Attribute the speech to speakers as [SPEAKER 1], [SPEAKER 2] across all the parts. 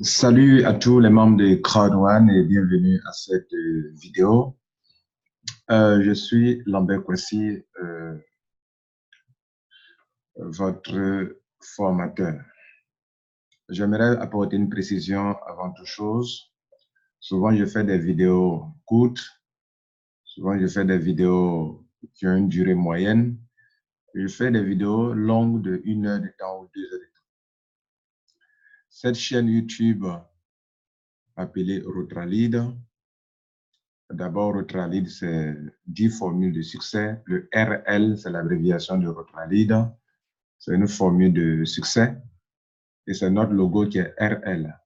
[SPEAKER 1] Salut à tous les membres de Crowd1 et bienvenue à cette vidéo. Je suis Lambert Kwesi, votre formateur. J'aimerais apporter une précision avant toute chose. Souvent, je fais des vidéos courtes. Souvent, je fais des vidéos qui ont une durée moyenne. Je fais des vidéos longues de 1 heure de temps ou 2 heures de temps. Cette chaîne YouTube appelée Rotralide. D'abord, Rotralide, c'est 10 formules de succès. Le RL, c'est l'abréviation de Rotralide. C'est une formule de succès. Et c'est notre logo qui est RL.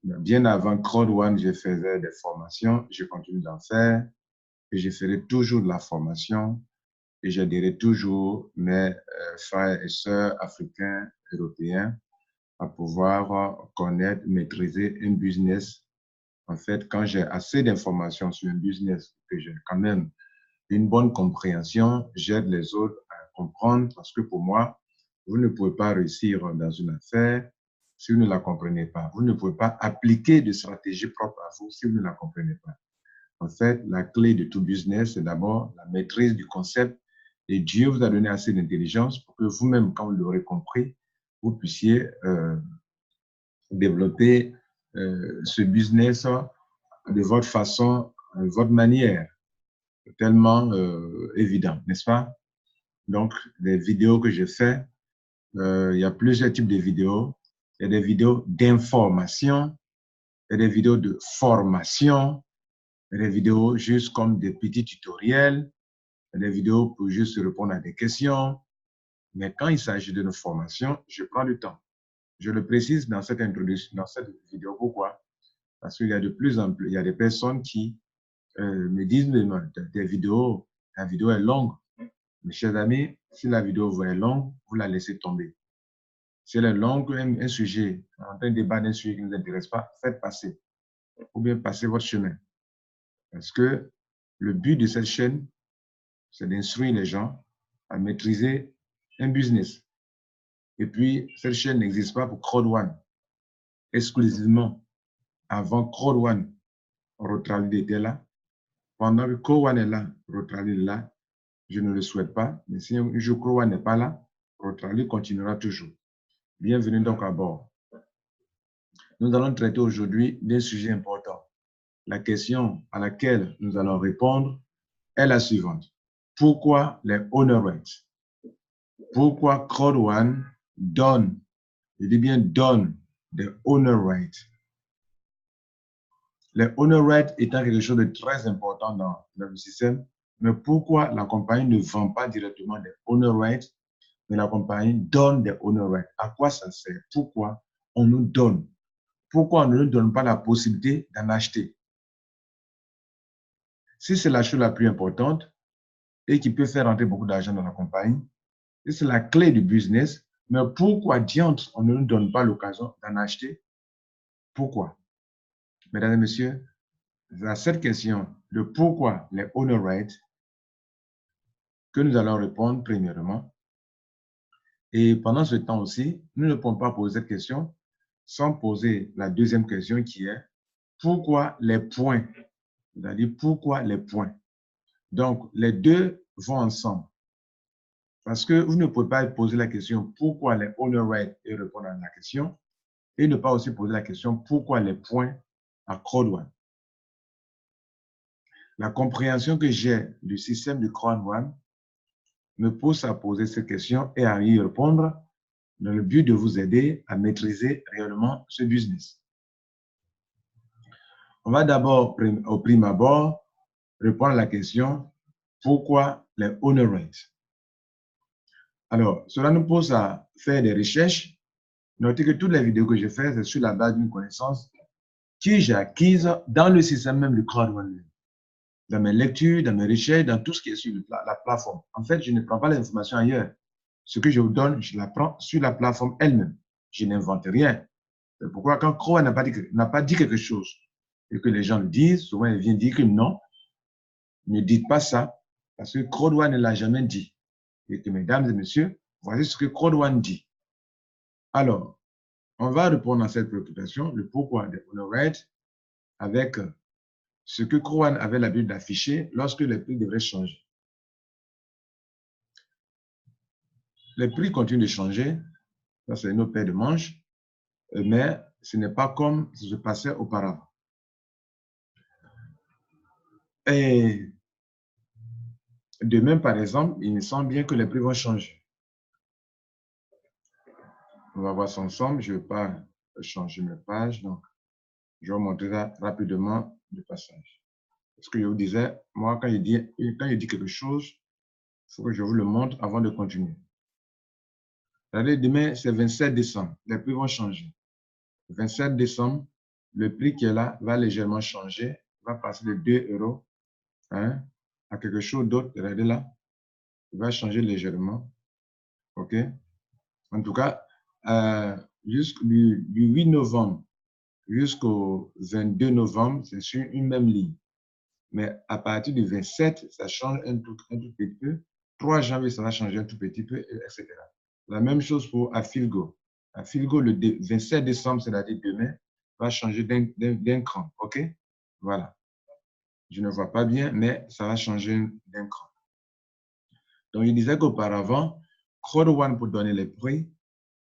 [SPEAKER 1] Bien avant Crowd1, je faisais des formations. Je continue d'en faire. Et je ferai toujours de la formation. Et j'aiderai toujours mes frères et sœurs africains, européens, à pouvoir connaître, maîtriser un business. En fait, quand j'ai assez d'informations sur un business, que j'ai quand même une bonne compréhension, j'aide les autres à comprendre parce que pour moi, vous ne pouvez pas réussir dans une affaire si vous ne la comprenez pas. Vous ne pouvez pas appliquer de stratégie propre à vous si vous ne la comprenez pas. En fait, la clé de tout business, c'est d'abord la maîtrise du concept et Dieu vous a donné assez d'intelligence pour que vous-même, quand vous l'aurez compris, vous puissiez développer ce business de votre façon, de votre manière, tellement évident, n'est-ce pas? Donc, les vidéos que je fais, il y a plusieurs types de vidéos. Il y a des vidéos d'information, il y a des vidéos de formation, il y a des vidéos juste comme des petits tutoriels, il y a des vidéos pour juste répondre à des questions. Mais quand il s'agit d'une formation, je prends du temps. Je le précise dans cette introduction, dans cette vidéo. Pourquoi? Parce qu'il y a de plus en plus, il y a des personnes qui me disent, mais ta vidéo est longue. Mes chers amis, si la vidéo vous est longue, vous la laissez tomber. Si elle est longue, un sujet, en train de débattre d'un sujet qui ne vous intéresse pas, faites passer. Ou bien passez votre chemin. Parce que le but de cette chaîne, c'est d'instruire les gens à maîtriser un business. Et puis, cette chaîne n'existe pas pour Crowd1. Exclusivement, avant Crowd1, Rotralide était là. Pendant que Crowd1 est là, Rotralide est là. Je ne le souhaite pas. Mais si un jour Crowd1 n'est pas là, Rotralide continuera toujours. Bienvenue donc à bord. Nous allons traiter aujourd'hui d'un sujet important. La question à laquelle nous allons répondre est la suivante. Pourquoi les honor rates? Pourquoi Crowd1 donne, je dis bien donne, des honor rates? Les honor rates étant quelque chose de très important dans le système, mais pourquoi la compagnie ne vend pas directement des honor rates, mais la compagnie donne des honor rates? À quoi ça sert? Pourquoi on nous donne? Pourquoi on ne nous donne pas la possibilité d'en acheter? Si c'est la chose la plus importante et qui peut faire rentrer beaucoup d'argent dans la compagnie, et c'est la clé du business, mais pourquoi diantre on ne nous donne pas l'occasion d'en acheter? Pourquoi? Mesdames et messieurs, à cette question de pourquoi les honor rates que nous allons répondre premièrement. Et pendant ce temps aussi, nous ne pouvons pas poser cette question sans poser la deuxième question qui est pourquoi les points? C'est-à-dire pourquoi les points? Donc, les deux vont ensemble. Parce que vous ne pouvez pas poser la question pourquoi les honor rates et répondre à la question et ne pas aussi poser la question pourquoi les points à Crowd1. La compréhension que j'ai du système de Crowd1 me pousse à poser cette question et à y répondre dans le but de vous aider à maîtriser réellement ce business. On va d'abord, au prime abord, répondre à la question pourquoi les honor rates? Alors, cela nous pousse à faire des recherches. Notez que toutes les vidéos que je fais, c'est sur la base d'une connaissance que j'ai acquise dans le système même du Crowd1. Dans mes lectures, dans mes recherches, dans tout ce qui est sur la plateforme. En fait, je ne prends pas l'information ailleurs. Ce que je vous donne, je la prends sur la plateforme elle-même. Je n'invente rien. C'est pourquoi quand Crowd1 n'a pas dit quelque chose et que les gens le disent, souvent ils viennent dire que non, ne dites pas ça, parce que Crowd1 ne l'a jamais dit. Et que mesdames et messieurs, voici ce que Crowd1 dit. Alors, on va répondre à cette préoccupation, le pourquoi des honor rates, avec ce que Crowan avait l'habitude d'afficher lorsque les prix devraient changer. Les prix continuent de changer, ça c'est une autre paire de manches, mais ce n'est pas comme ça se passait auparavant. Et demain, par exemple, il me semble bien que les prix vont changer. On va voir ça ensemble. Je ne vais pas changer mes pages, donc je vais montrer ça rapidement de passage. Ce que je vous disais, moi, quand je dis quelque chose, il faut que je vous le montre avant de continuer. Regardez, demain, c'est 27 décembre. Les prix vont changer. 27 décembre, le prix qui est là va légèrement changer, va passer de 2 € hein, à quelque chose d'autre. Regardez là, il va changer légèrement. OK? En tout cas, du 8 novembre jusqu'au 22 novembre, c'est sur une même ligne. Mais à partir du 27, ça change un tout petit peu. 3 janvier, ça va changer un tout petit peu, etc. La même chose pour Afilgo. Afilgo, le 27 décembre, c'est-à-dire demain, va changer d'un cran. OK? Voilà. Je ne vois pas bien, mais ça va changer d'un cran. Donc, il disait qu'auparavant, Crowd One, pour donner les prix,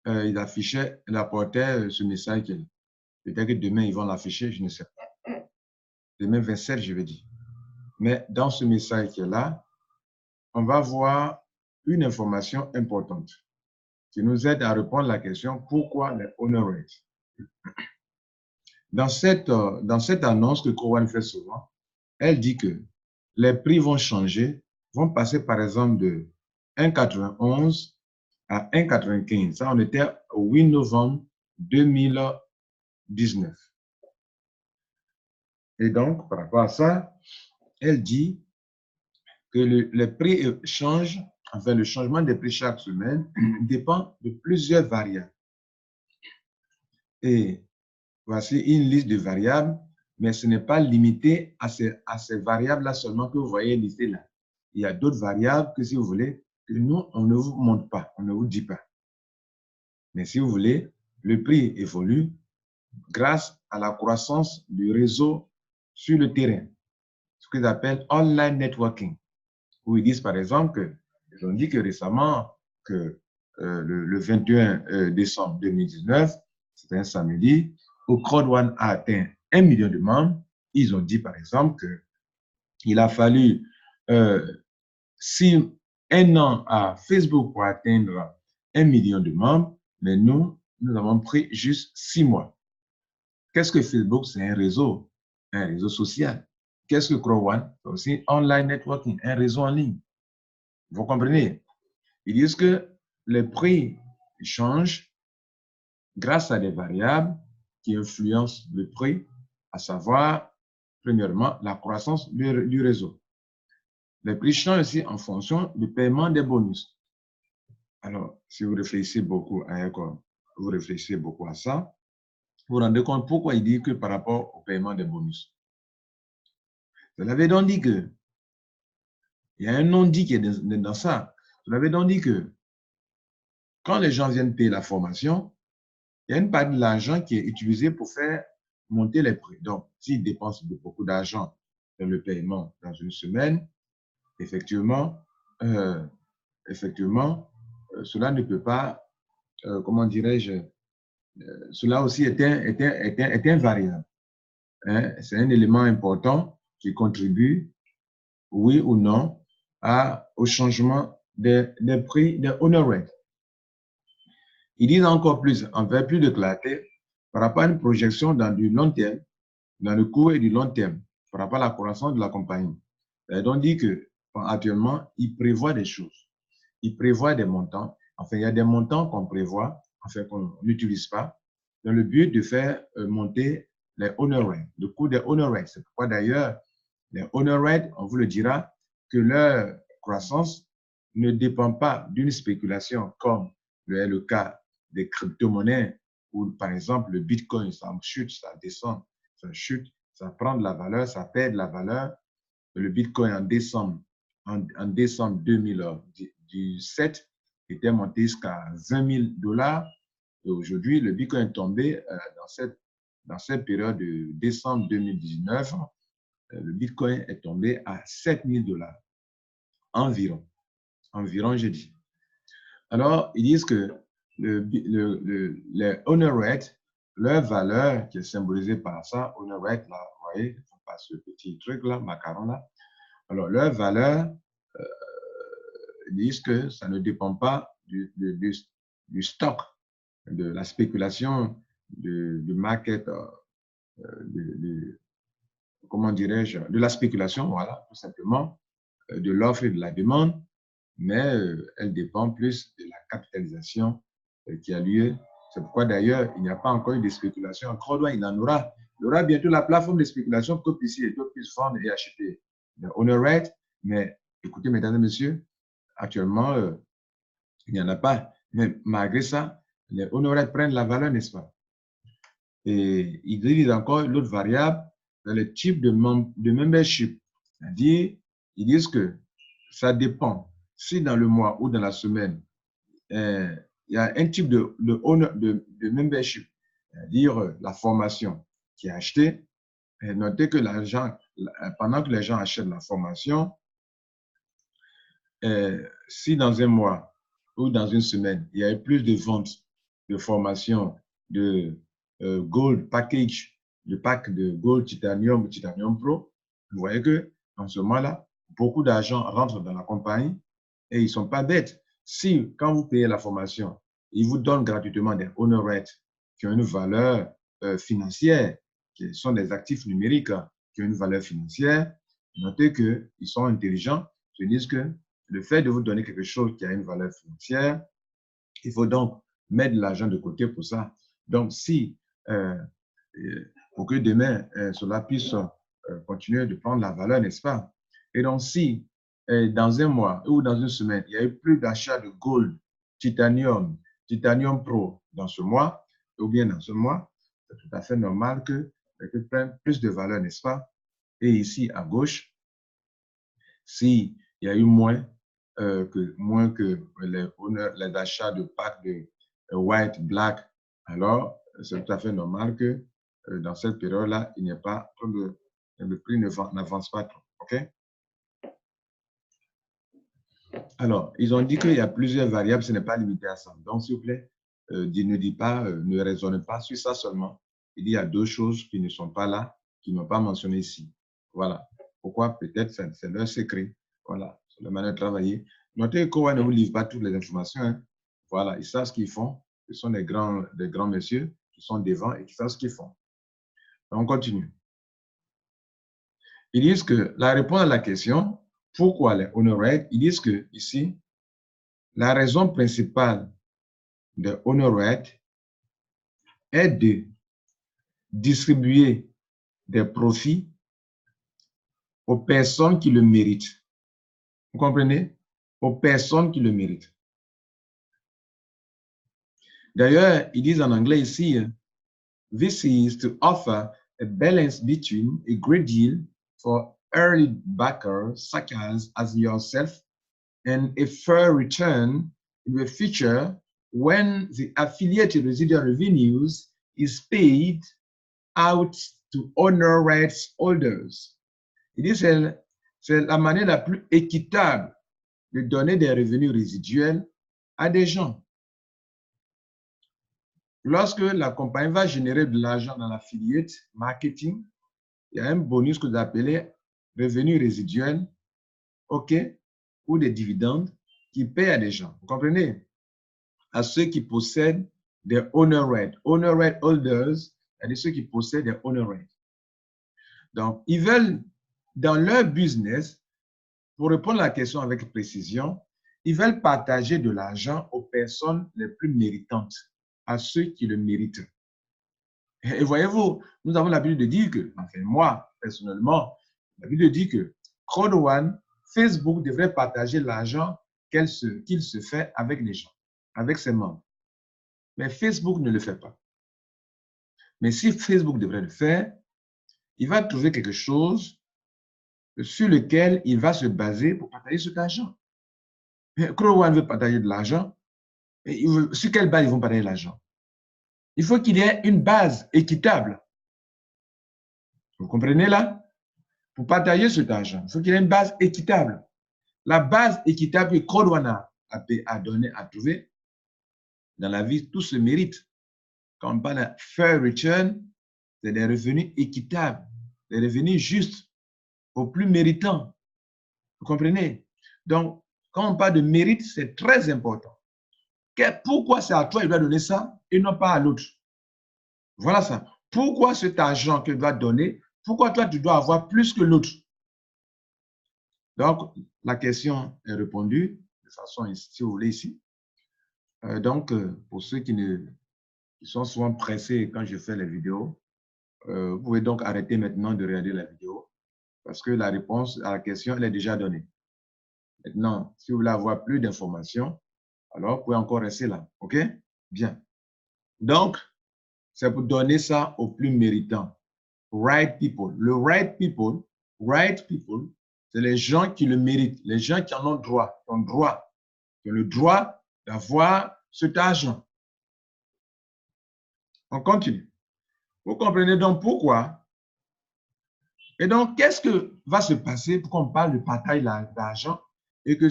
[SPEAKER 1] il affichait, il apportait ce message. Peut-être que demain, ils vont l'afficher, je ne sais pas. Demain, 27, je vais dire. Mais dans ce message qui est là, on va voir une information importante qui nous aide à répondre à la question pourquoi les honor rates. Dans cette annonce que Crowan fait souvent, elle dit que les prix vont changer, vont passer par exemple de 1,91 à 1,95. Ça, on était au 8 novembre 2019. Et donc, par rapport à ça, elle dit que les prix changent, enfin le changement des prix chaque semaine dépend de plusieurs variables. Et voici une liste de variables, mais ce n'est pas limité à ces variables-là seulement que vous voyez listées là. Il y a d'autres variables que si vous voulez, que nous, on ne vous montre pas, on ne vous dit pas. Mais si vous voulez, le prix évolue grâce à la croissance du réseau sur le terrain, ce qu'ils appellent online networking. Où ils disent par exemple ils ont dit que récemment, que le 21 décembre 2019, c'était un samedi, où Crowd One a atteint 1 million de membres. Ils ont dit par exemple qu'il a fallu 1 an à Facebook pour atteindre 1 million de membres, mais nous avons pris juste 6 mois. Qu'est-ce que Facebook? C'est un réseau social. Qu'est-ce que Crowd One? C'est aussi online networking, un réseau en ligne. Vous comprenez? Ils disent que les prix changent grâce à des variables qui influencent le prix, à savoir, premièrement, la croissance du réseau. Les prix changent aussi en fonction du paiement des bonus. Alors, si vous réfléchissez beaucoup à ça, vous vous rendez compte pourquoi il dit que par rapport au paiement des bonus. Cela veut donc dire que il y a un non-dit qui est dans ça. Cela veut donc dire que quand les gens viennent payer la formation, il y a une partie de l'argent qui est utilisée pour faire monter les prix. Donc, s'ils dépensent beaucoup d'argent dans le paiement dans une semaine, effectivement, cela ne peut pas, comment dirais-je, cela aussi est un variable. Hein? C'est un élément important qui contribue, oui ou non, au changement des prix des honor rates. Ils disent encore plus, en fait plus de clarté, par rapport à une projection dans du long terme, dans le court et du long terme, par rapport à la croissance de la compagnie. Et donc, dit que actuellement, ils prévoient des choses. Ils prévoient des montants. Enfin, il y a des montants qu'on prévoit, enfin, qu'on n'utilise pas, dans le but de faire monter les honor rates, le coût des honor rates. C'est pourquoi d'ailleurs, les honor rates, on vous le dira, que leur croissance ne dépend pas d'une spéculation comme le cas des crypto-monnaies où, par exemple, le Bitcoin, ça chute, ça descend, ça chute, ça prend de la valeur, ça perd de la valeur. Le Bitcoin en décembre 2017 était monté jusqu'à 20 000 $. Et aujourd'hui, le Bitcoin est tombé dans cette période de décembre 2019, le Bitcoin est tombé à 7 000 $ environ. Environ, j'ai dit. Alors, ils disent que les honor rate, leur valeur qui est symbolisée par ça, honor rate, là, vous voyez, par ce petit truc là, macaron là. Alors, leur valeur, ils disent que ça ne dépend pas du stock, de la spéculation, du market, comment dirais-je, de la spéculation, voilà, tout simplement, de l'offre et de la demande, mais elle dépend plus de la capitalisation qui a lieu. C'est pourquoi d'ailleurs, il n'y a pas encore eu de spéculation. Encore loin, il en aura. Il y aura bientôt la plateforme de spéculation pour que ici les autres puissent vendre et acheter le honor rate. Mais écoutez, mesdames et messieurs, actuellement, il n'y en a pas. Mais malgré ça, les honor rates prennent la valeur, n'est-ce pas? Et ils disent encore l'autre variable, le type de membership. C'est-à-dire, ils disent que ça dépend. Si dans le mois ou dans la semaine, il y a un type de membership, c'est-à-dire la formation qui est achetée, notez que l'argent, pendant que les gens achètent la formation, si dans un mois ou dans une semaine, il y a eu plus de ventes de formation de Gold Package, le pack de Gold Titanium ou Titanium Pro, vous voyez que en ce moment-là, beaucoup d'argent rentre dans la compagnie et ils ne sont pas bêtes. Si, quand vous payez la formation, ils vous donnent gratuitement des honor rates qui ont une valeur financière, qui sont des actifs numériques qui ont une valeur financière, notez qu'ils sont intelligents, ils disent que le fait de vous donner quelque chose qui a une valeur financière, il faut donc mettre de l'argent de côté pour ça. Donc, si, pour que demain, cela puisse continuer de prendre la valeur, n'est-ce pas? Et donc, si dans un mois ou dans une semaine, il y a eu plus d'achats de gold, titanium, titanium pro dans ce mois, ou bien dans ce mois, c'est tout à fait normal que prenne plus de valeur, n'est-ce pas? Et ici, à gauche, s'il y a eu moins que les achats de packs de white, black, alors c'est tout à fait normal que dans cette période-là, il n'y a pas le prix n'avance pas trop. OK? Alors, ils ont dit qu'il y a plusieurs variables, ce n'est pas limité à ça. Donc, s'il vous plaît, ne dis pas, ne raisonne pas sur ça seulement. Il y a deux choses qui ne sont pas là, qui n'ont pas mentionné ici. Voilà. Pourquoi? Peut-être c'est leur secret. Voilà, c'est la manière de travailler. Notez que Kowa ne vous livre pas toutes les informations. Hein. Voilà, ils savent ce qu'ils font. Ce sont des grands messieurs qui sont devant et qui savent ce qu'ils font. On continue. Ils disent que la réponse à la question, pourquoi les honor rates, ils disent que ici, la raison principale de honor rate est de distribuer des profits aux personnes qui le méritent. Vous comprenez? Aux personnes qui le méritent. D'ailleurs, ils disent en anglais ici, this is to offer a balance between a great deal for early backers such as yourself and a fair return in the future when the affiliated residual revenues is paid out to honor rights holders. Il dit c'est la manière la plus équitable de donner des revenus résiduels à des gens. Lorsque la compagnie va générer de l'argent dans l'affiliate marketing, il y a un bonus que vous appelez revenu résiduel, OK, ou des dividendes qui paient à des gens. Vous comprenez? À ceux qui possèdent des honor rates. Honor rate holders, c'est-à-dire ceux qui possèdent des honor rates. Donc, ils veulent, dans leur business, pour répondre à la question avec précision, ils veulent partager de l'argent aux personnes les plus méritantes, à ceux qui le méritent. Et voyez-vous, nous avons l'habitude de dire que, enfin moi, personnellement, l'habitude de dire que Code One, Facebook devrait partager l'argent qu'il se fait avec les gens, avec ses membres. Mais Facebook ne le fait pas. Mais si Facebook devrait le faire, il va trouver quelque chose sur lequel il va se baser pour partager cet argent. Code One veut partager de l'argent. Sur quelle base ils vont partager l'argent? Il faut qu'il y ait une base équitable. Vous comprenez là? Pour partager cet argent, il faut qu'il y ait une base équitable. La base équitable que Code One a donné, a trouvé dans la vie, tout se mérite. Quand on parle de fair return, c'est des revenus équitables, des revenus justes, aux plus méritants. Vous comprenez? Donc, quand on parle de mérite, c'est très important. Pourquoi c'est à toi, il doit donner ça et non pas à l'autre? Voilà ça. Pourquoi cet argent que tu dois donner, pourquoi toi, tu dois avoir plus que l'autre? Donc, la question est répondue de façon, si vous voulez, ici. Pour ceux qui sont souvent pressés quand je fais les vidéos, vous pouvez donc arrêter maintenant de regarder la vidéo parce que la réponse à la question, elle est déjà donnée. Maintenant, si vous voulez avoir plus d'informations, alors vous pouvez encore rester là. OK? Bien. Donc, c'est pour donner ça aux plus méritants. Right people. Le right people, c'est les gens qui le méritent, les gens qui en ont droit, qui ont le droit d'avoir cet argent. On continue. Vous comprenez donc pourquoi? Et donc, qu'est-ce que va se passer pour qu'on parle de partage d'argent et que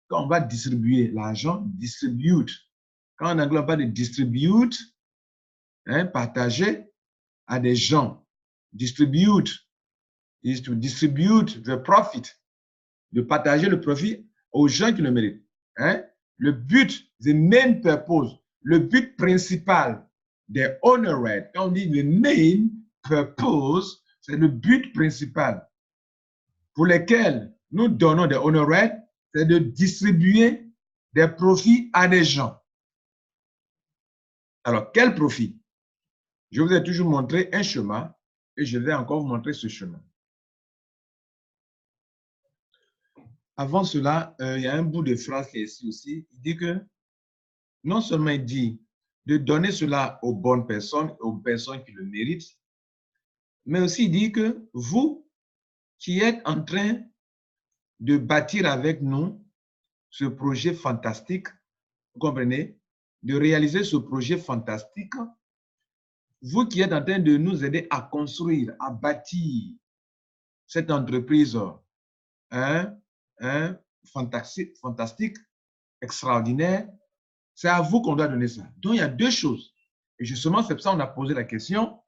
[SPEAKER 1] quand on va distribuer l'argent, distribute. Quand en anglais, on parle de distribute, partager à des gens. Distribute is to distribute the profit. De partager le profit aux gens qui le méritent. Le but, the main purpose, le but principal des honored, quand on dit le main purpose, c'est le but principal pour lequel nous donnons des honored, c'est de distribuer des profits à des gens. Alors, quel profit? Je vous ai toujours montré un chemin et je vais encore vous montrer ce chemin. Avant cela, il y a un bout de phrase qui est ici aussi. Il dit que, non seulement il dit de donner cela aux bonnes personnes, aux personnes qui le méritent, mais aussi il dit que vous qui êtes en train de bâtir avec nous ce projet fantastique, vous comprenez, de réaliser ce projet fantastique, vous qui êtes en train de nous aider à construire, à bâtir cette entreprise fantastique, extraordinaire, c'est à vous qu'on doit donner ça. Donc, il y a deux choses. Et justement, c'est pour ça qu'on a posé la question,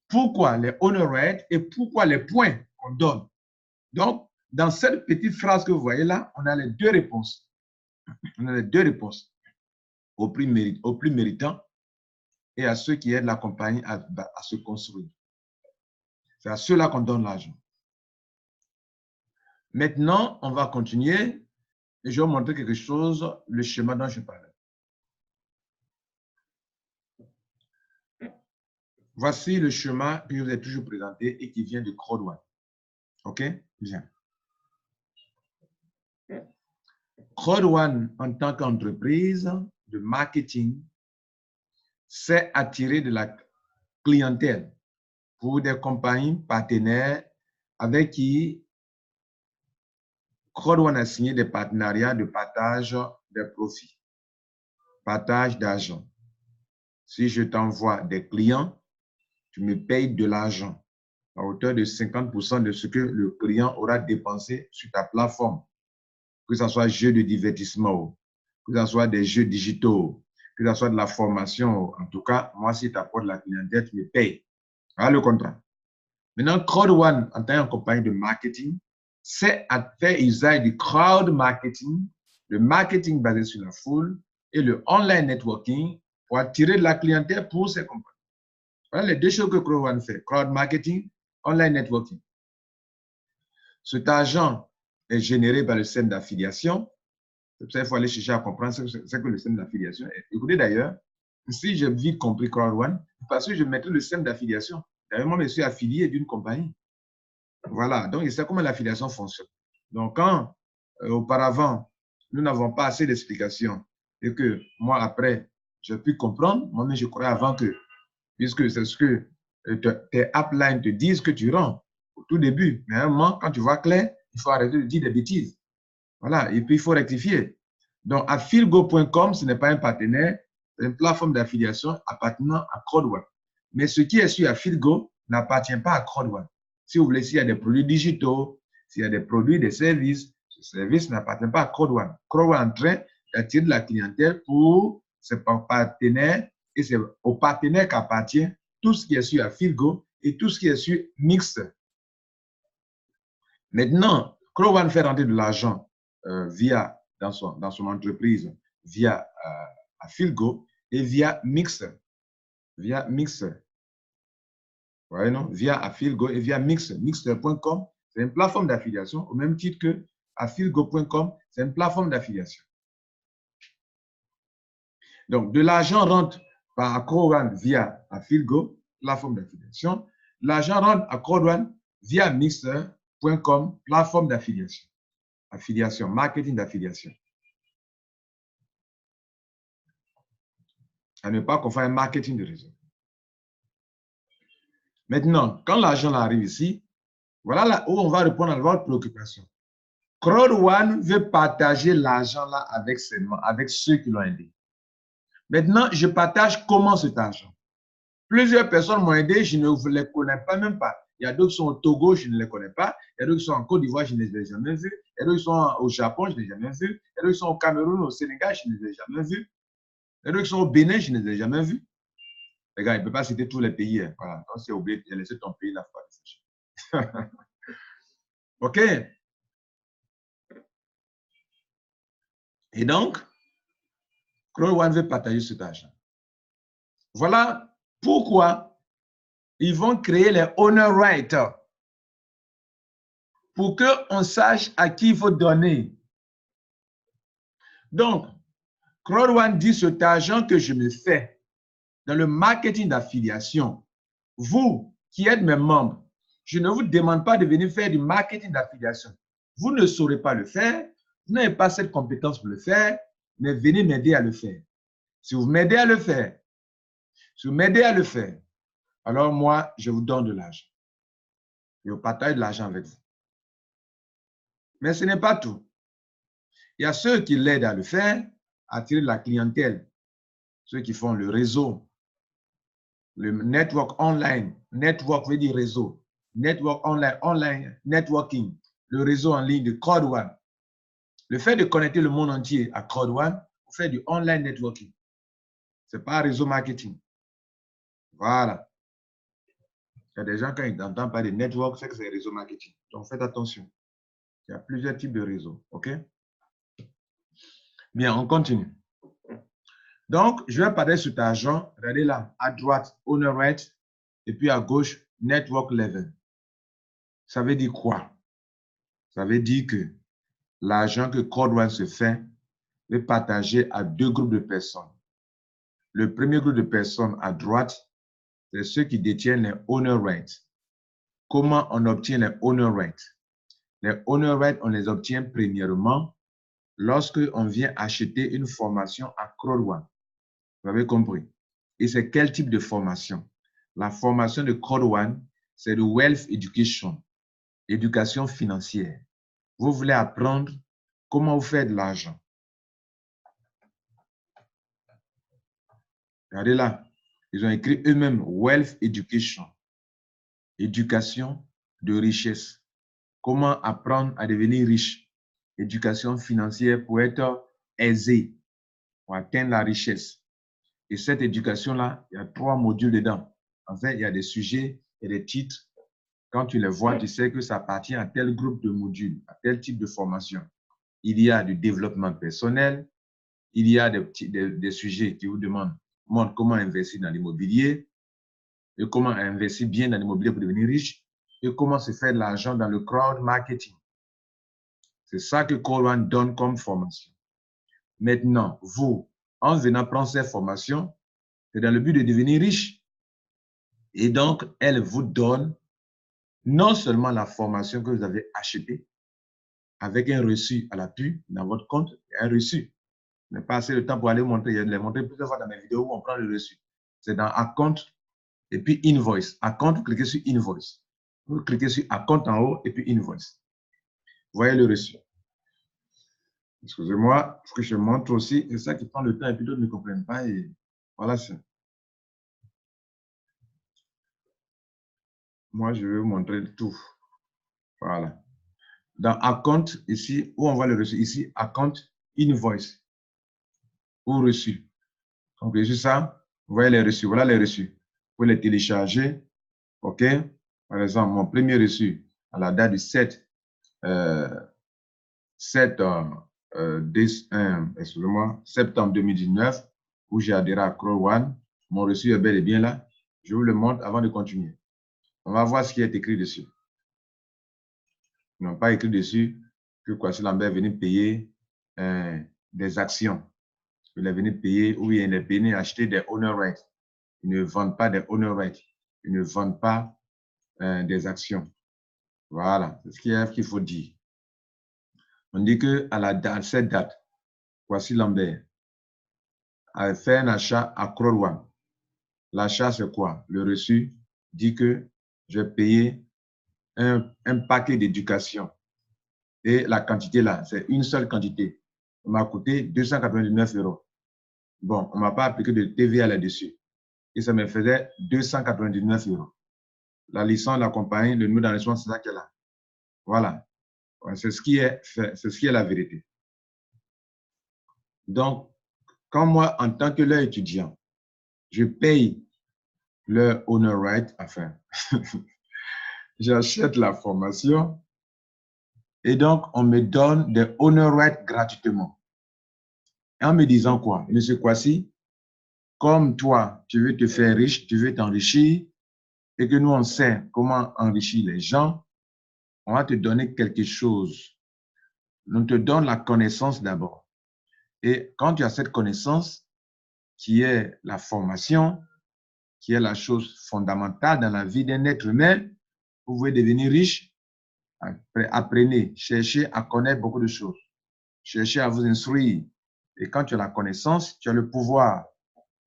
[SPEAKER 1] pourquoi les honored et pourquoi les points qu'on donne? Donc, dans cette petite phrase que vous voyez là, on a les deux réponses. On a les deux réponses aux plus méritants et à ceux qui aident la compagnie à se construire. C'est à ceux-là qu'on donne l'argent. Maintenant, on va continuer et je vais vous montrer quelque chose, le schéma dont je parlais. Voici le schéma que je vous ai toujours présenté et qui vient de Code One. OK? Bien. Code One, en tant qu'entreprise de marketing, c'est attirer de la clientèle pour des compagnies partenaires avec qui Code One a signé des partenariats de partage des profits, partage d'argent. Si je t'envoie des clients, tu me payes de l'argent à hauteur de 50% de ce que le client aura dépensé sur ta plateforme, que ce soit jeux de divertissement, que ce soit des jeux digitaux, que ce soit de la formation. En tout cas, moi, si tu apportes la clientèle, tu me payes. Voilà le contrat. Maintenant, Code One, en tant que compagnie de marketing, c'est à faire usage du crowd marketing, le marketing basé sur la foule et le online networking pour attirer de la clientèle pour ces compagnies. Voilà les deux choses que Code One fait, crowd marketing, online networking. Cet argent est généré par le système d'affiliation. C'est pour ça qu'il faut aller chercher à comprendre ce que le système d'affiliation est. Écoutez d'ailleurs, si j'ai vite compris Crowd One, parce que je mettrai le système d'affiliation. D'ailleurs, moi, je suis affilié d'une compagnie. Voilà, donc je sais comment l'affiliation fonctionne. Donc, quand auparavant, nous n'avons pas assez d'explications et que moi, après, j'ai pu comprendre, moi-même, je croyais avant que, puisque c'est ce que tes uplines te disent que tu rends au tout début. Mais à un moment, quand tu vois clair, il faut arrêter de dire des bêtises. Voilà, et puis il faut rectifier. Donc, affilgo.com, ce n'est pas un partenaire, c'est une plateforme d'affiliation appartenant à CrowdOne. Mais ce qui est sur Affiligo n'appartient pas à CrowdOne. Si vous voulez, s'il y a des produits digitaux, s'il y a des produits, des services, ce service n'appartient pas à CrowdOne. CrowdOne est en train d'attirer de la clientèle pour ses partenaires et c'est aux partenaires qu'appartient tout ce qui est sur Affiligo et tout ce qui est sur Mixer. Maintenant, CrowdOne fait rentrer de l'argent dans son entreprise via Affiligo et via Mixer. Via Mixer. Vous voyez, non? Via Affiligo et via Mixer. Mixer.com, c'est une plateforme d'affiliation au même titre que Affiligo.com, c'est une plateforme d'affiliation. Donc, de l'argent rentre par CrowdOne via Affiligo, plateforme d'affiliation. L'argent rentre à CrowdOne via Mixer.com, plateforme d'affiliation. Affiliation, marketing d'affiliation. À ne pas confondre un marketing de réseau. Maintenant, quand l'argent arrive ici, voilà là où on va répondre à votre préoccupation. CrowdOne veut partager l'argent là avec ceux qui l'ont aidé. Maintenant, je partage comment cet argent. Plusieurs personnes m'ont aidé, je ne les connais pas même pas. Il y a d'autres qui sont au Togo, je ne les connais pas. Il y a d'autres qui sont en Côte d'Ivoire, je ne les ai jamais vus. Il y a d'autres qui sont au Japon, je ne les ai jamais vus. Il y a d'autres qui sont au Cameroun, au Sénégal, je ne les ai jamais vus. Il y a d'autres qui sont au Bénin, je ne les ai jamais vus. Les gars, il ne peut pas citer tous les pays. Hein. Voilà. Quand c'est oublié, il a laissé ton pays là. OK. Et donc, CrowdOne veut partager cet argent. Voilà pourquoi ils vont créer les owner rights pour qu'on sache à qui il faut donner. Donc, CrowdOne dit cet argent que je me fais dans le marketing d'affiliation, vous qui êtes mes membres, je ne vous demande pas de venir faire du marketing d'affiliation. Vous ne saurez pas le faire, vous n'avez pas cette compétence pour le faire, mais venez m'aider à le faire. Si vous m'aidez à le faire, alors moi, je vous donne de l'argent. Je partage de l'argent avec vous. Mais ce n'est pas tout. Il y a ceux qui l'aident à le faire, à attirer de la clientèle, ceux qui font le réseau, le network online. Network veut dire réseau. Network online, networking, le réseau en ligne de CrowdOne. Le fait de connecter le monde entier à CrowdOne, vous faites du online networking. Ce n'est pas un réseau marketing. Voilà. Il y a des gens, quand ils n'entendent pas de network, c'est que c'est un réseau marketing. Donc, faites attention. Il y a plusieurs types de réseaux. OK? Bien, on continue. Donc, je vais parler sur cet argent. Regardez là, à droite, owner right, et puis à gauche, network level. Ça veut dire quoi? Ça veut dire que l'argent que CrowdOne se fait est partagé à deux groupes de personnes. Le premier groupe de personnes à droite, c'est ceux qui détiennent les owner rights. Comment on obtient les owner rights? Les owner rights, on les obtient premièrement lorsque on vient acheter une formation à CrowdOne. Vous avez compris? Et c'est quel type de formation? La formation de CrowdOne, c'est le Wealth Education, éducation financière. Vous voulez apprendre comment vous faire de l'argent. Regardez là, ils ont écrit eux-mêmes Wealth Education, éducation de richesse. Comment apprendre à devenir riche? Éducation financière pour être aisé, pour atteindre la richesse. Et cette éducation-là, il y a 3 modules dedans. En fait, il y a des sujets et des titres. Quand tu les vois, tu sais que ça appartient à tel groupe de modules, à tel type de formation. Il y a du développement personnel, il y a des sujets qui vous demandent comment investir dans l'immobilier, et comment investir bien dans l'immobilier pour devenir riche, et comment se faire de l'argent dans le crowd marketing. C'est ça que CrowdOne donne comme formation. Maintenant, vous, en venant prendre cette formation, c'est dans le but de devenir riche. Et donc, elle vous donne non seulement la formation que vous avez achetée, avec un reçu à l'appui dans votre compte, un reçu. Je n'ai pas assez de temps pour aller montrer. Je l'ai montré plusieurs fois dans mes vidéos où on prend le reçu. C'est dans Account et puis Invoice. Account, vous cliquez sur Invoice. Vous cliquez sur Account en haut et puis Invoice. Vous voyez le reçu. Excusez-moi, il faut que je montre aussi. C'est ça qui prend le temps et puis d'autres ne comprennent pas. Et Voilà. Moi, je vais vous montrer tout. Voilà. Dans Account, ici, où on voit le reçu. Ici, Account, Invoice ou reçu. Donc, reçu ça, vous voyez les reçus. Voilà les reçus. Vous pouvez les télécharger. OK? Par exemple, mon premier reçu à la date du 7 septembre 2019, où j'ai adhéré à Crow One. Mon reçu est bel et bien là. Je vous le montre avant de continuer. On va voir ce qui est écrit dessus. Ils n'ont pas écrit dessus que Kwasi Lambert venait payer des actions. Il est venu payer ou il est venu acheter des owner rights. Ils ne vendent pas des owner rights. Ils ne vendent pas des actions. Voilà, c'est ce qu'il faut dire. On dit qu'à cette date, Kwasi Lambert a fait un achat à Crow One. L'achat, c'est quoi? Le reçu dit que je vais payer un paquet d'éducation. Et la quantité là, c'est une seule quantité. Ça m'a coûté 299 €. Bon, on ne m'a pas appliqué de TVA là-dessus. Et ça me faisait 299 €. La licence, la compagnie, le numéro d'enregistrement, c'est ça qu'elle a. Voilà. C'est ce qui est fait, c'est ce qui est la vérité. Donc, quand moi, en tant que leur étudiant, je paye leur owner right, enfin, j'achète la formation et donc on me donne des owner rights gratuitement. Et en me disant quoi? Monsieur Kwasi, comme toi, tu veux te faire riche, tu veux t'enrichir et que nous, on sait comment enrichir les gens, on va te donner quelque chose. On te donne la connaissance d'abord. Et quand tu as cette connaissance, qui est la formation, qui est la chose fondamentale dans la vie d'un être humain, vous pouvez devenir riche. Apprenez, cherchez à connaître beaucoup de choses. Cherchez à vous instruire. Et quand tu as la connaissance, tu as le pouvoir.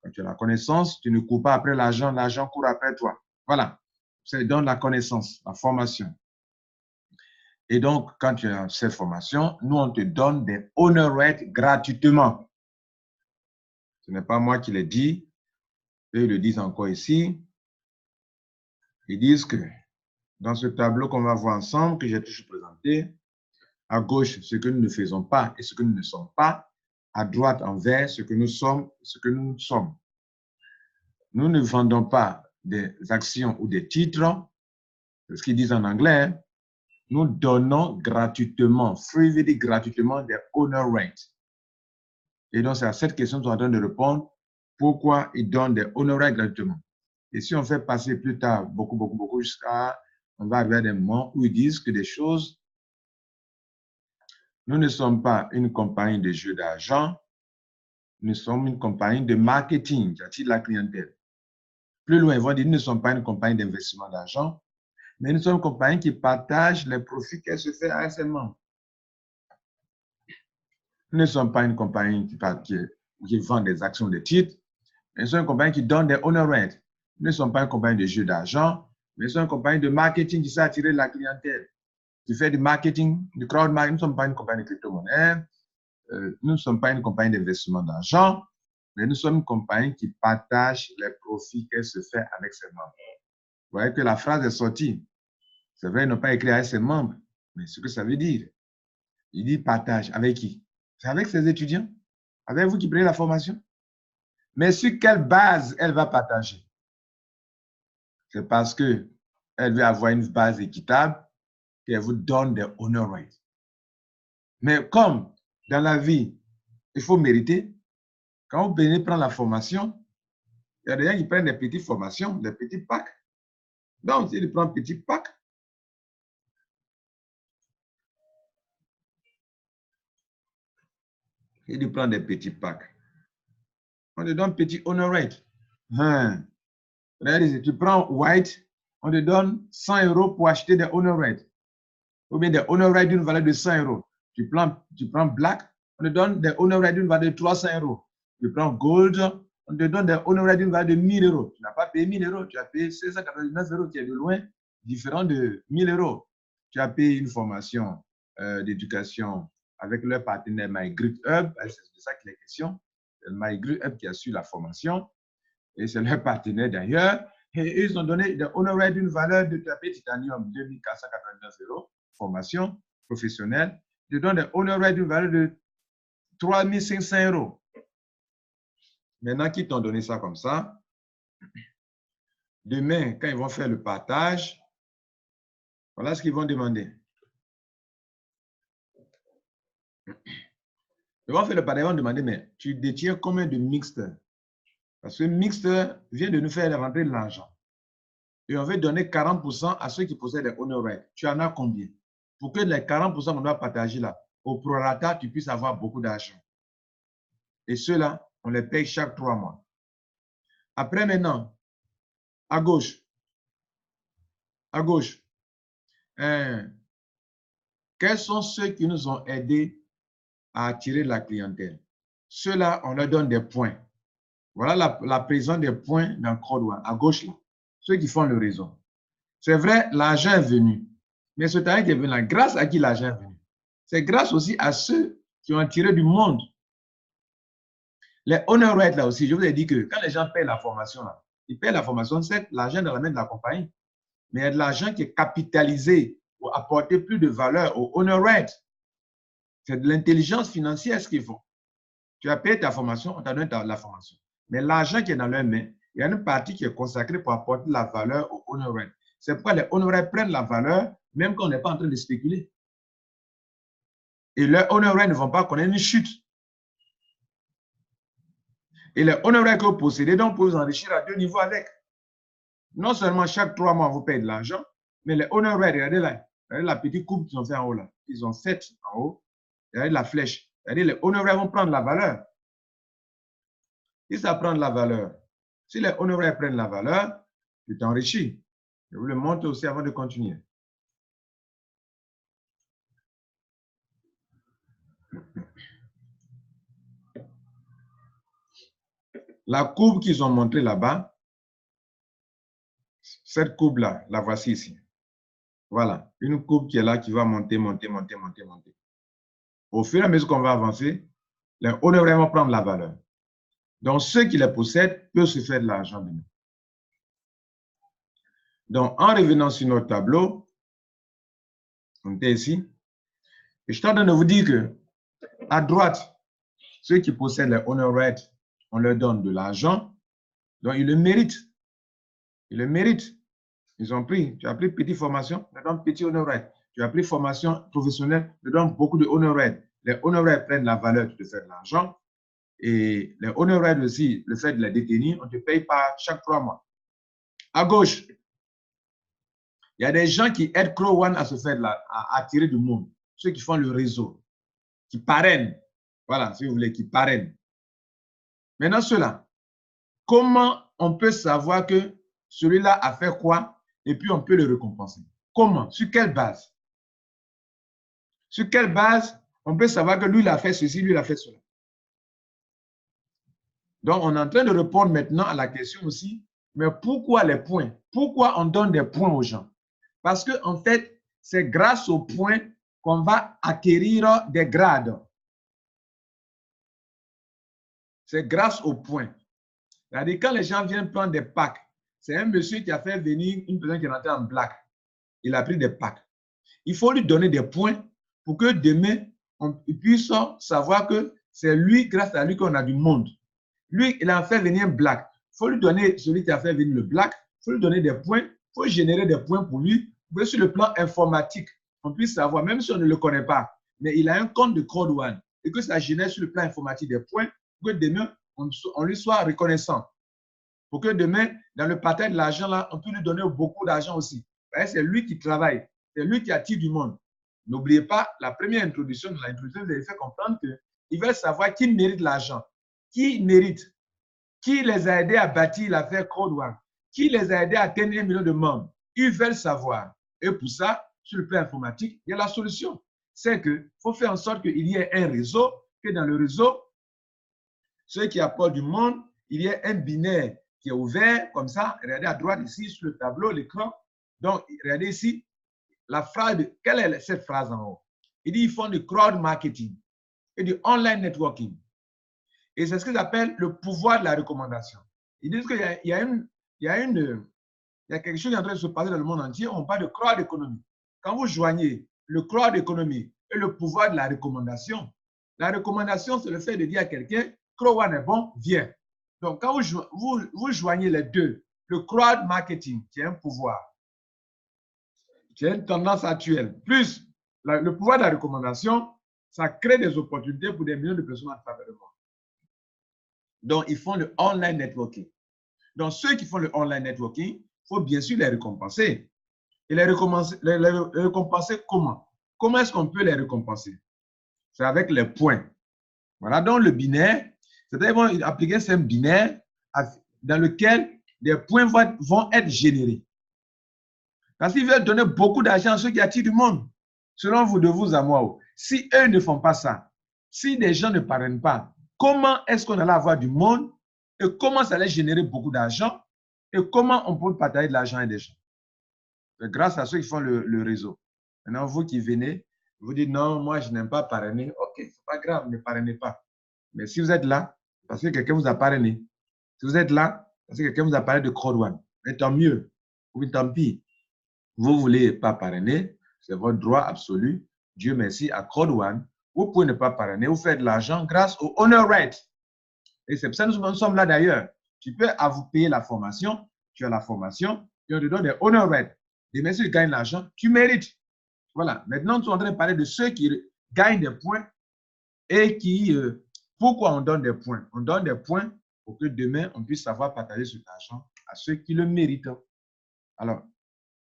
[SPEAKER 1] Quand tu as la connaissance, tu ne cours pas après l'argent, l'argent court après toi. Voilà. C'est dans la connaissance, la formation. Et donc, quand tu as cette formation, nous, on te donne des owner rights gratuitement. Ce n'est pas moi qui l'ai dit. Eux, ils le disent encore ici. Ils disent que dans ce tableau qu'on va voir ensemble, que j'ai toujours présenté, à gauche, ce que nous ne faisons pas et ce que nous ne sommes pas, à droite, en vert, ce que nous sommes et ce que nous sommes. Nous ne vendons pas des actions ou des titres, c'est ce qu'ils disent en anglais. Nous donnons gratuitement, freely gratuitement, des owner rights. Et donc, c'est à cette question que nous sommes en train de répondre. Pourquoi ils donnent des owner rights gratuitement? Et si on fait passer plus tard, beaucoup, jusqu'à, on va arriver à des moments où ils disent que des choses, nous ne sommes pas une compagnie de jeux d'argent, nous sommes une compagnie de marketing qui attire la clientèle. Plus loin, ils vont dire, nous ne sommes pas une compagnie d'investissement d'argent, mais nous sommes une compagnie qui partage les profits qu'elle se fait à ses membres. Nous ne sommes pas une compagnie qui vend des actions, des titres, mais nous sommes une compagnie qui donne des owner rights. Nous ne sommes pas une compagnie de jeux d'argent, mais nous sommes une compagnie de marketing qui sait attirer la clientèle, qui fait du marketing, du crowd marketing. Nous ne sommes pas une compagnie de crypto-monnaie, nous ne sommes pas une compagnie d'investissement d'argent, mais nous sommes une compagnie qui partage les profits qu'elle se fait avec ses membres. Vous voyez que la phrase est sortie. C'est vrai, ils n'ont pas écrit avec ses membres, mais ce que ça veut dire, il dit partage. Avec qui? C'est avec ses étudiants, avec vous qui prenez la formation. Mais sur quelle base elle va partager? C'est parce qu'elle veut avoir une base équitable qu'elle vous donne des honor rights. Mais comme dans la vie, il faut mériter, quand vous venez prendre la formation, il y a des gens qui prennent des petites formations, des petits packs. Donc, s'il prend un petit pack, il prend des petits packs. On te donne petit honor rate. Tu prends white, on te donne 100 € pour acheter des honor rates. Ou bien des honor rates d'une valeur de 100 €. Tu prends black, on te donne des honor rates d'une valeur de 300 €. Tu prends gold, on te donne des honor rates d'une valeur de 1000 €. Tu n'as pas payé 1000 €, tu as payé 699 € qui est de loin différent de 1000 €. Tu as payé une formation d'éducation avec leur partenaire MyGrid Hub, c'est de ça qu'il est question. C'est MyGrid Hub qui assure la formation. et c'est leur partenaire d'ailleurs. Et ils ont donné des honoraires d'une valeur de tapis titanium 2489 €, formation professionnelle. Ils donnent des honoraires d'une valeur de 3500 €. Maintenant qu'ils t'ont donné ça comme ça, demain, quand ils vont faire le partage, voilà ce qu'ils vont demander. Ils vont faire le partage, ils vont demander, mais tu détiens combien de mixteurs? Parce que Mixter vient de nous faire rentrer de l'argent. Et on veut donner 40% à ceux qui possèdent des honoraires. Tu en as combien? Pour que les 40% qu'on doit partager là, au prorata, tu puisses avoir beaucoup d'argent. Et ceux-là, on les paye chaque 3 mois. Après maintenant, à gauche, quels sont ceux qui nous ont aidés à attirer de la clientèle? Ceux-là, on leur donne des points. Voilà la présence des points dans Crowd One, à gauche là. Ceux qui font le réseau. C'est vrai, l'argent est venu. Mais ce talent qui est venu là, grâce à qui l'argent est venu? C'est grâce aussi à ceux qui ont attiré du monde. Les honoraires là aussi, je vous ai dit que quand les gens payent la formation là, ils payent la formation, c'est l'argent dans la main de la compagnie. Mais il y a de l'argent qui est capitalisé pour apporter plus de valeur aux honoraires. C'est de l'intelligence financière ce qu'ils font. Tu as payé ta formation, on t'a donné la formation. Mais l'argent qui est dans leurs mains, il y a une partie qui est consacrée pour apporter la valeur aux honoraires. C'est pourquoi les honoraires prennent la valeur, même quand on n'est pas en train de spéculer. Et les honoraires ne vont pas connaître une chute. Et les honoraires que vous possédez, donc, vous pouvez vous enrichir à 2 niveaux avec. Non seulement chaque 3 mois, vous payez de l'argent, mais les honoraires, regardez là, regardez la petite coupe qu'ils ont fait en haut là. Ils ont fait en haut, regardez la flèche. Regardez, les honoraires vont prendre la valeur. Si ça prend de la valeur, si les honoraires prennent la valeur, tu t'enrichis. Je vous le montre aussi avant de continuer. La courbe qu'ils ont montrée là-bas, cette courbe-là, la voici ici. Voilà, une courbe qui est là, qui va monter, monter, monter, monter, monter. Au fur et à mesure qu'on va avancer, les honoraires vont prendre la valeur. Donc, ceux qui les possèdent peuvent se faire de l'argent demain. Donc, en revenant sur notre tableau, on est ici, et je suis en train de vous dire que à droite, ceux qui possèdent les honoraires, on leur donne de l'argent, donc ils le méritent. Ils le méritent. Ils ont pris, tu as pris petite formation, je donne petit honoraire. Tu as pris formation professionnelle, je donne beaucoup de honoraires. Les honoraires prennent la valeur, tu te fais de l'argent. Et les honoraires aussi, le fait de les détenir, on te paye par chaque 3 mois. À gauche, il y a des gens qui aident Crow One à se faire à attirer du monde. Ceux qui font le réseau, qui parrainent. Voilà, si vous voulez, qui parrainent. Maintenant, ceux-là, comment on peut savoir que celui-là a fait quoi et puis on peut le récompenser? Comment? Sur quelle base? Sur quelle base on peut savoir que lui, il a fait ceci, lui, il a fait cela? Donc, on est en train de répondre maintenant à la question aussi, mais pourquoi les points? Pourquoi on donne des points aux gens? Parce que, en fait, c'est grâce aux points qu'on va acquérir des grades. C'est grâce aux points. C'est-à-dire, quand les gens viennent prendre des packs, c'est un monsieur qui a fait venir une personne qui est rentrée en black. Il a pris des packs. Il faut lui donner des points pour que demain, on puisse savoir que c'est lui, grâce à lui, qu'on a du monde. Lui, il a fait venir un black. Il faut lui donner, celui qui a fait venir le black, il faut lui donner des points, il faut générer des points pour lui, pour que sur le plan informatique, on puisse savoir, même si on ne le connaît pas, mais il a un compte de Crowd One et que ça génère sur le plan informatique des points pour que demain, on lui soit reconnaissant. Pour que demain, dans le partage de l'argent, là, on peut lui donner beaucoup d'argent aussi. C'est lui qui travaille, c'est lui qui attire du monde. N'oubliez pas, la première introduction de l'introduction, vous avez fait comprendre qu'il veut savoir qui mérite l'argent. Qui mérite? Qui les a aidés à bâtir l'affaire Crowd One? Qui les a aidés à atteindre 1 million de membres? Ils veulent savoir. Et pour ça, sur le plan informatique, il y a la solution. C'est qu'il faut faire en sorte qu'il y ait un réseau, que dans le réseau, ceux qui apportent du monde, il y ait un binaire qui est ouvert, comme ça. Regardez à droite ici, sur le tableau, l'écran. Donc, regardez ici, la phrase, quelle est cette phrase en haut? Il dit, ils font du crowd marketing et du online networking. Et c'est ce qu'ils appellent le pouvoir de la recommandation. Ils disent qu'il y a quelque chose qui est en train de se passer dans le monde entier. On parle de croix d'économie. Quand vous joignez le croix d'économie et le pouvoir de la recommandation, c'est le fait de dire à quelqu'un, Crow One est bon, viens. Donc, quand vous joignez les deux, le crowd marketing, qui est un pouvoir, qui est une tendance actuelle, plus le pouvoir de la recommandation, ça crée des opportunités pour des millions de personnes à travers le monde. Donc, ils font le online networking. Donc, ceux qui font le online networking, il faut bien sûr les récompenser. Et les récompenser comment? Comment est-ce qu'on peut les récompenser? C'est avec les points. Voilà, donc le binaire, c'est-à-dire qu'ils vont appliquer un système binaire dans lequel des points vont être générés. Parce qu'ils veulent donner beaucoup d'argent à ceux qui attirent du monde. Selon vous, de vous à moi, si eux ne font pas ça, si des gens ne parrainent pas, comment est-ce qu'on allait avoir du monde et comment ça allait générer beaucoup d'argent et comment on peut partager de l'argent à des gens? C'est grâce à ceux qui font le réseau. Maintenant, vous qui venez, vous dites non, moi je n'aime pas parrainer. Ok, c'est pas grave, ne parrainez pas. Mais si vous êtes là, parce que quelqu'un vous a parrainé. Si vous êtes là, parce que quelqu'un vous a parlé de Crowd One. Mais tant mieux, ou tant pis. Vous ne voulez pas parrainer, c'est votre droit absolu. Dieu merci, à Crowd One, vous pouvez ne pas parrainer, vous faites de l'argent grâce au Honor Right. Et c'est pour ça que nous sommes là d'ailleurs. Tu peux vous payer la formation, tu as la formation, et on te donne des Honor Right. Demain, si tu gagnes l'argent, tu mérites. Voilà. Maintenant, nous sommes en train de parler de ceux qui gagnent des points et qui... pourquoi on donne des points? On donne des points pour que demain, on puisse savoir partager cet argent à ceux qui le méritent. Alors,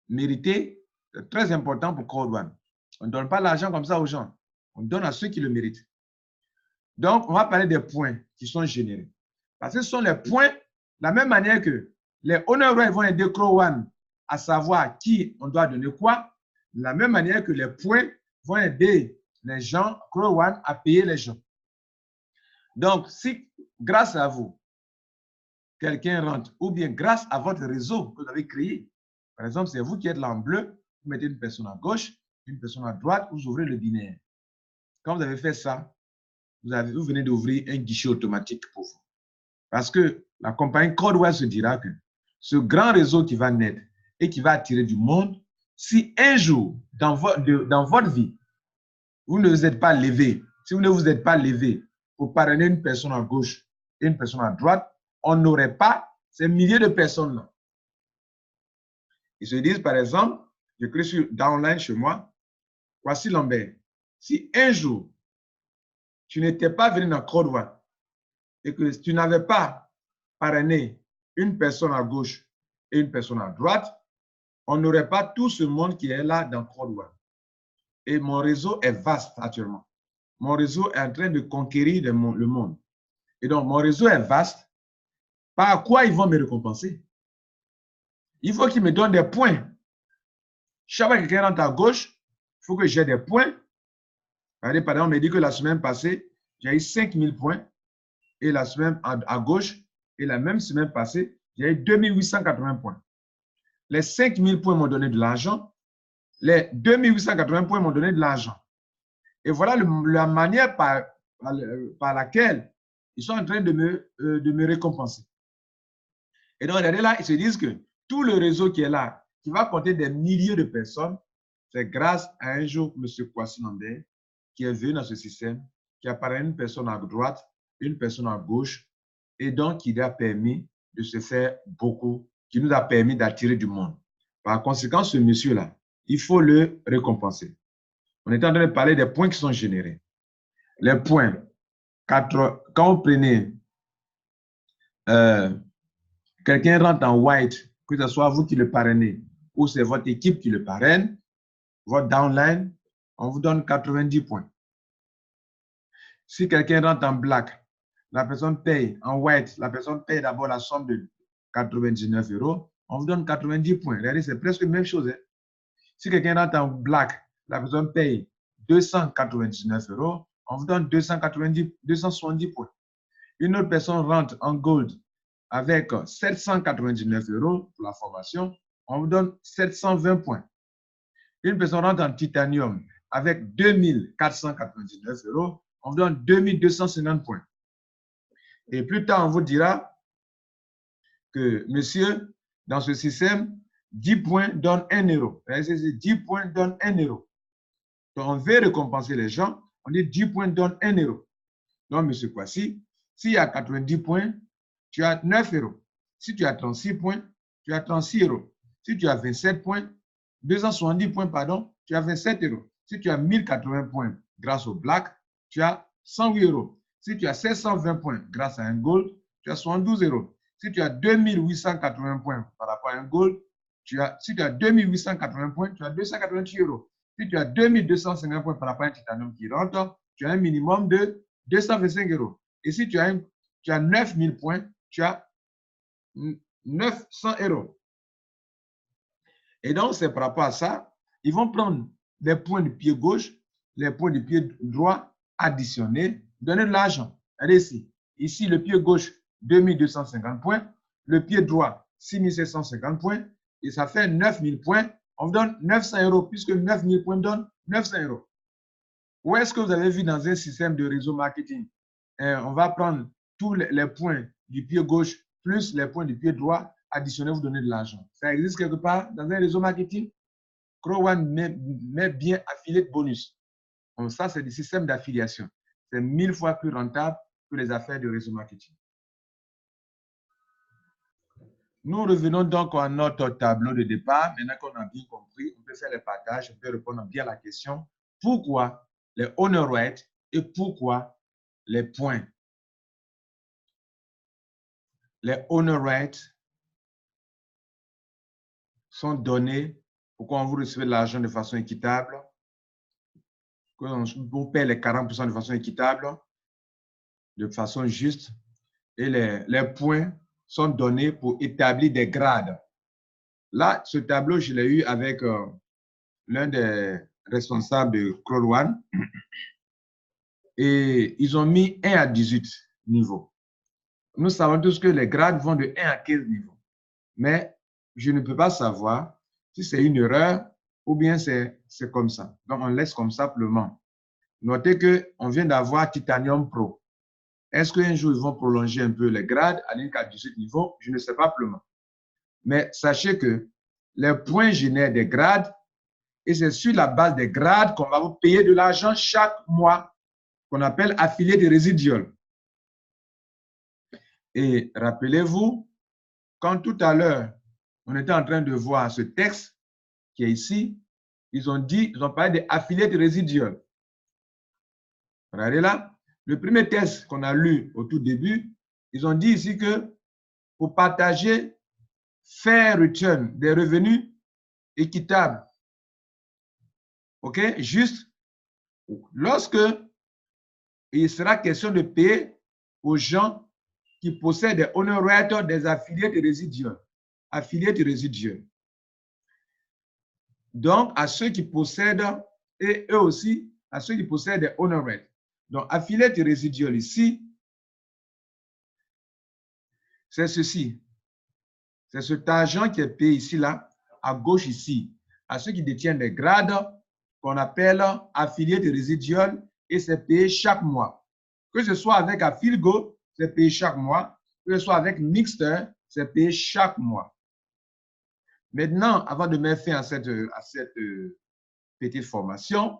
[SPEAKER 1] mériter, c'est très important pour Crowd One. On ne donne pas l'argent comme ça aux gens. On donne à ceux qui le méritent. Donc, on va parler des points qui sont générés. Parce que ce sont les points, de la même manière que les Honor Rights vont aider Crowd One à savoir à qui on doit donner quoi, de la même manière que les points vont aider les gens, Crowd One, à payer les gens. Donc, si grâce à vous, quelqu'un rentre, ou bien grâce à votre réseau que vous avez créé, par exemple, c'est vous qui êtes là en bleu, vous mettez une personne à gauche, une personne à droite, vous ouvrez le binaire. Quand vous avez fait ça, vous venez d'ouvrir un guichet automatique pour vous. Parce que la compagnie Crowd One se dira que ce grand réseau qui va naître et qui va attirer du monde, si un jour, dans votre vie, vous ne vous êtes pas levé, si vous ne vous êtes pas levé pour parrainer une personne à gauche et une personne à droite, on n'aurait pas ces milliers de personnes-là. Ils se disent, par exemple, je clique sur Downline chez moi, voici Lambert. Si un jour, tu n'étais pas venu dans Crowd One et que tu n'avais pas parrainé une personne à gauche et une personne à droite, on n'aurait pas tout ce monde qui est là dans Crowd One. Et mon réseau est vaste actuellement. Mon réseau est en train de conquérir le monde. Et donc, mon réseau est vaste. Par quoi ils vont me récompenser? Il faut qu'ils me donnent des points. Chaque fois que quelqu'un rentre à gauche, il faut que j'ai des points. Par exemple, on me dit que la semaine passée, j'ai eu 5000 points. Et la semaine à gauche, et la même semaine passée, j'ai eu 2880 points. Les 5000 points m'ont donné de l'argent. Les 2880 points m'ont donné de l'argent. Et voilà la manière par laquelle ils sont en train de me récompenser. Et donc, regardez là, ils se disent que tout le réseau qui est là, qui va compter des milliers de personnes, c'est grâce à un jour M. Kwasi Lambert qui est venu dans ce système, qui a parrainé une personne à droite, une personne à gauche, et donc qui lui a permis de se faire beaucoup, qui nous a permis d'attirer du monde. Par conséquent, ce monsieur-là, il faut le récompenser. On est en train de parler des points qui sont générés. Les points, quand vous prenez quelqu'un rentre en white, que ce soit vous qui le parrainez ou c'est votre équipe qui le parraine, votre downline, on vous donne 90 points. Si quelqu'un rentre en black, la personne paye en white, la personne paye d'abord la somme de 99 €, on vous donne 90 points. Regardez, c'est presque la même chose. Hein? Si quelqu'un rentre en black, la personne paye 299 €, on vous donne 270 points. Une autre personne rentre en gold avec 799 € pour la formation, on vous donne 720 points. Une personne rentre en titanium avec 2499 €, on vous donne 2250 points. Et plus tard, on vous dira, que, monsieur, dans ce système, 10 points donnent 1 euro. 10 points donnent 1 euro. Donc, on veut récompenser les gens, on dit 10 points donnent 1 euro. Donc, monsieur Kwasi, s'il y a 90 points, tu as 9 euros. Si tu as 36 points, tu as 36 euros. Si tu as 27 points, 270 points, pardon, tu as 27 euros. Si tu as 1080 points grâce au black, tu as 108 euros. Si tu as 720 points grâce à un gold, tu as 72 euros. Si tu as 2880 points par rapport à un gold, si tu as 2880 points, tu as 288 euros. Si tu as 2250 points par rapport à un titanium qui rentre, tu as un minimum de 225 euros. Et si tu as 9000 points, tu as 900 euros. Et donc, c'est par rapport à ça, ils vont prendre les points du pied gauche, les points du pied droit, additionner, donner de l'argent. Allez ici. Ici, le pied gauche, 2250 points. Le pied droit, 6750 points. Et ça fait 9000 points. On vous donne 900 euros, puisque 9000 points donnent 900 euros. Où est-ce que vous avez vu dans un système de réseau marketing? On va prendre tous les points du pied gauche plus les points du pied droit, additionner, vous donner de l'argent. Ça existe quelque part dans un réseau marketing? Crow One met bien affiliate bonus. Donc ça, c'est des systèmes d'affiliation. C'est 1000 fois plus rentable que les affaires de réseau marketing. Nous revenons donc à notre tableau de départ. Maintenant qu'on a bien compris, on peut faire les partages, on peut répondre bien à la question pourquoi les honor rates et pourquoi les points. Les honor rates sont donnés pourquoi vous recevez de l'argent de façon équitable, vous payez les 40% de façon équitable, de façon juste, et les points sont donnés pour établir des grades. Là, ce tableau, je l'ai eu avec l'un des responsables de Crow One, et ils ont mis 1 à 18 niveaux. Nous savons tous que les grades vont de 1 à 15 niveaux, mais je ne peux pas savoir si c'est une erreur ou bien c'est comme ça. Donc, on laisse comme ça simplement. Notez qu'on vient d'avoir Titanium Pro. Est-ce qu'un jour, ils vont prolonger un peu les grades à 18 niveaux? Je ne sais pas pour le moment. Mais sachez que les points génèrent des grades et c'est sur la base des grades qu'on va vous payer de l'argent chaque mois qu'on appelle affilié de résidual. Et rappelez-vous, quand tout à l'heure, on était en train de voir ce texte qui est ici, ils ont parlé des affiliés de résidual. Regardez là, le premier texte qu'on a lu au tout début, ils ont dit ici que pour partager fair return des revenus équitables, ok, juste, lorsque il sera question de payer aux gens qui possèdent des honor rates, des affiliés de résidual. Affiliés de résidual. Donc, à ceux qui possèdent, et eux aussi, à ceux qui possèdent des honor rates. Donc, affilié de résidual ici, c'est ceci. C'est cet argent qui est payé ici, là, à gauche ici, à ceux qui détiennent des grades qu'on appelle affiliés de résidual et c'est payé chaque mois. Que ce soit avec Affilgo, c'est payé chaque mois. Que ce soit avec Mixter, c'est payé chaque mois. Maintenant, avant de mettre fin à cette petite formation,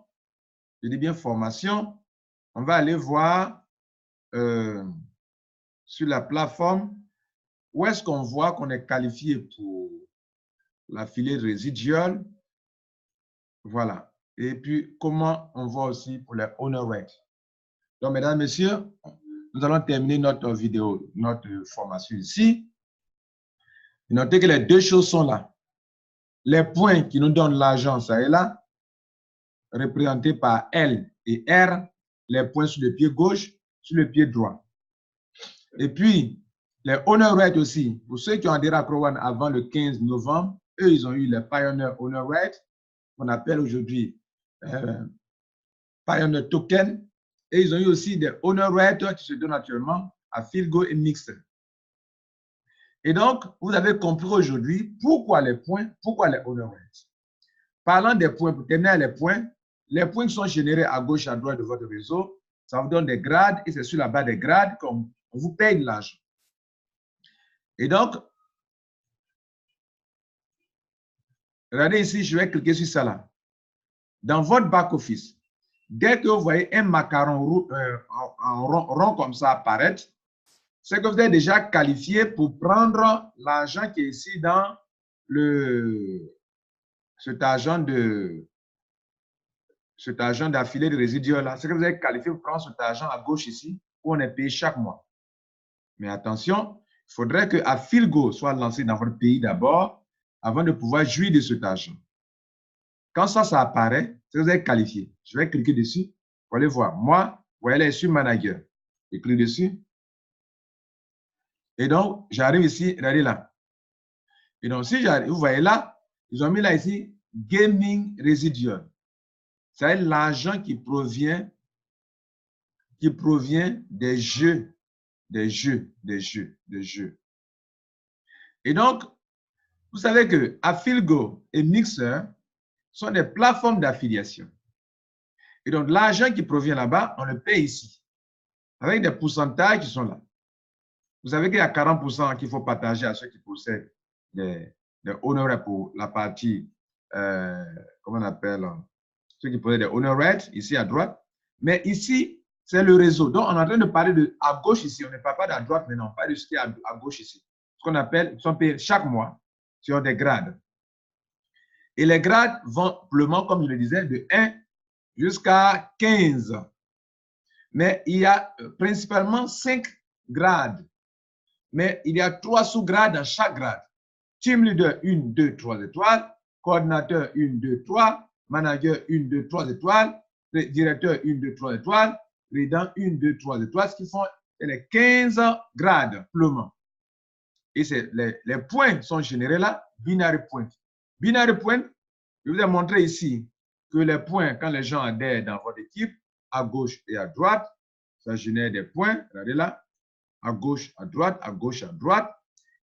[SPEAKER 1] je dis bien formation, on va aller voir sur la plateforme où est-ce qu'on voit qu'on est qualifié pour l'affilié résidual. Voilà. Et puis, comment on voit aussi pour les honor rates. Donc, mesdames, messieurs, nous allons terminer notre vidéo, notre formation ici. Notez que les deux choses sont là. Les points qui nous donnent l'argent, ça est là, représentés par L et R, les points sur le pied gauche, sur le pied droit. Et puis, les honor rates aussi, pour ceux qui ont adhéré à Crow One avant le 15 novembre, eux, ils ont eu les Pioneer Honor Rates, qu'on appelle aujourd'hui Pioneer Token, et ils ont eu aussi des honor rates qui se donnent actuellement à Philgo et Mixer. Et donc, vous avez compris aujourd'hui pourquoi les points, pourquoi les honor rates. Parlant des points, pour terminer les points qui sont générés à gauche, à droite de votre réseau, ça vous donne des grades et c'est sur la base des grades qu'on vous paye de l'argent. Et donc, Regardez ici, je vais cliquer sur ça là. Dans votre back-office, dès que vous voyez un macaron rond comme ça apparaître, c'est que vous êtes déjà qualifié pour prendre l'argent qui est ici dans cet argent d'affilée de résiduaire là. C'est que vous êtes qualifié pour prendre cet argent à gauche ici, où on est payé chaque mois. Mais attention, il faudrait que Afilgo soit lancé dans votre pays d'abord avant de pouvoir jouir de cet argent. Quand ça apparaît, c'est que vous êtes qualifié. Je vais cliquer dessus. Vous allez voir. Moi, vous voyez là, je suis manager. Je clique dessus. Et donc, j'arrive ici, regardez là. Et donc, si j'arrive, vous voyez là, ils ont mis là ici, gaming residual. C'est l'argent qui provient des jeux. Et donc, vous savez que Afilgo et Mixer sont des plateformes d'affiliation. Et donc, l'argent qui provient là-bas, on le paye ici, avec des pourcentages qui sont là. Vous savez qu'il y a 40% qu'il faut partager à ceux qui possèdent des honoraires pour la partie, comment on appelle, ceux qui possèdent des honoraires, ici à droite. Mais ici, c'est le réseau. Donc, on est en train de parler à gauche ici. On ne parle pas d'à droite, mais non, on parle de ce qui est à gauche ici. Ce qu'on appelle, ils sont payés chaque mois sur des grades. Et les grades vont pleinement, comme je le disais, de 1 jusqu'à 15. Mais il y a principalement 5 grades. Mais il y a 3 sous-grades dans chaque grade. Team leader, 1, 2, 3 étoiles. Coordinateur, 1, 2, 3. Manager, 1, 2, 3 étoiles. Directeur, 1, 2, 3 étoiles. Président, 1, 2, 3 étoiles. Ce qui font les 15 grades pleinement. Et les points sont générés là, binary point. Binary point, je vous ai montré ici que les points, quand les gens adhèrent dans votre équipe, à gauche et à droite, ça génère des points. Regardez là. À gauche, à droite, à gauche, à droite.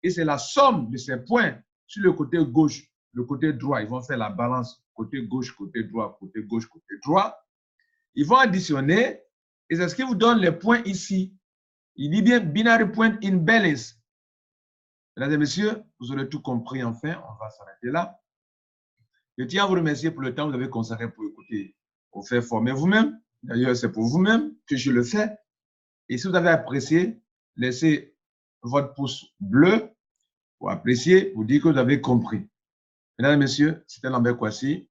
[SPEAKER 1] Et c'est la somme de ces points sur le côté gauche, le côté droit. Ils vont faire la balance côté gauche, côté droit, côté gauche, côté droit. Ils vont additionner et c'est ce qui vous donne les points ici. Il dit bien binary point in balance. Mesdames et messieurs, vous aurez tout compris enfin. On va s'arrêter là. Je tiens à vous remercier pour le temps que vous avez consacré pour écouter, pour faire former vous-même. D'ailleurs, c'est pour vous-même que je le fais. Et si vous avez apprécié, laissez votre pouce bleu pour apprécier, pour dire que vous avez compris. Mesdames et messieurs, c'était Lambert Kouassi,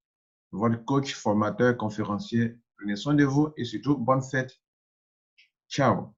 [SPEAKER 1] votre coach, formateur, conférencier. Prenez soin de vous et surtout, bonne fête. Ciao.